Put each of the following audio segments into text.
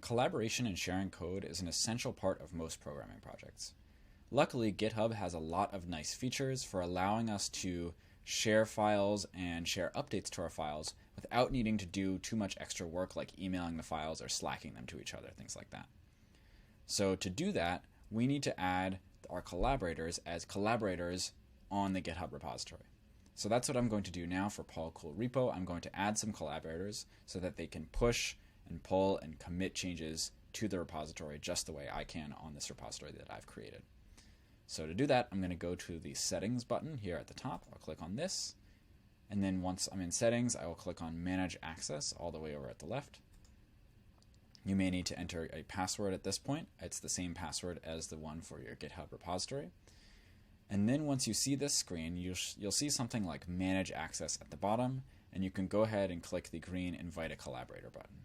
Collaboration and sharing code is an essential part of most programming projects. Luckily, GitHub has a lot of nice features for allowing us to share files and share updates to our files without needing to do too much extra work like emailing the files or slacking them to each other, things like that. So to do that, we need to add our collaborators as collaborators on the GitHub repository. So that's what I'm going to do now for Paul Cool Repo. I'm going to add some collaborators so that they can push and pull and commit changes to the repository just the way I can on this repository that I've created. So to do that, I'm going to go to the Settings button here at the top. I'll click on this. And then once I'm in Settings, I will click on Manage Access all the way over at the left. You may need to enter a password at this point. It's the same password as the one for your GitHub repository. And then once you see this screen, you'll see something like Manage Access at the bottom, and you can go ahead and click the green Invite a Collaborator button.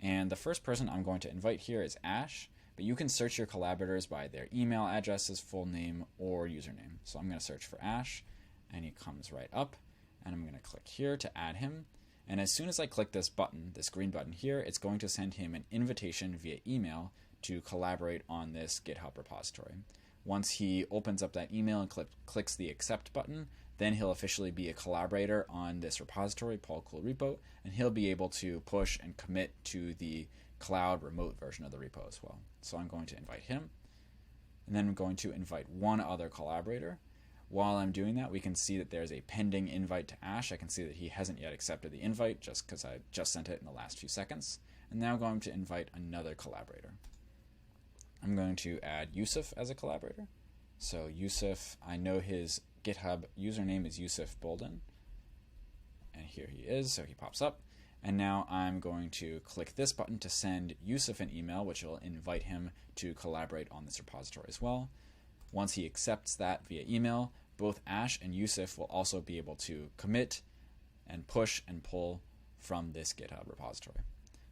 And the first person I'm going to invite here is Ash, but you can search your collaborators by their email addresses, full name, or username. So I'm going to search for Ash, and he comes right up, and I'm going to click here to add him. And as soon as I click this button, this green button here, it's going to send him an invitation via email to collaborate on this GitHub repository. Once he opens up that email and clicks the Accept button, then he'll officially be a collaborator on this repository, Paul Cool Repo, and he'll be able to push and commit to the cloud remote version of the repo as well. So I'm going to invite him, and then I'm going to invite one other collaborator. While I'm doing that, we can see that there's a pending invite to Ash. I can see that he hasn't yet accepted the invite just because I just sent it in the last few seconds. And now I'm going to invite another collaborator. I'm going to add Yusuf as a collaborator. So Yusuf, I know his GitHub username is Yusuf Bolden. And here he is, so he pops up. And now I'm going to click this button to send Yusuf an email, which will invite him to collaborate on this repository as well. Once he accepts that via email, both Ash and Yusuf will also be able to commit and push and pull from this GitHub repository.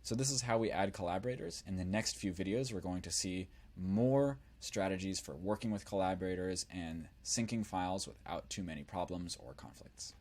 So this is how we add collaborators. In the next few videos, we're going to see more strategies for working with collaborators and syncing files without too many problems or conflicts.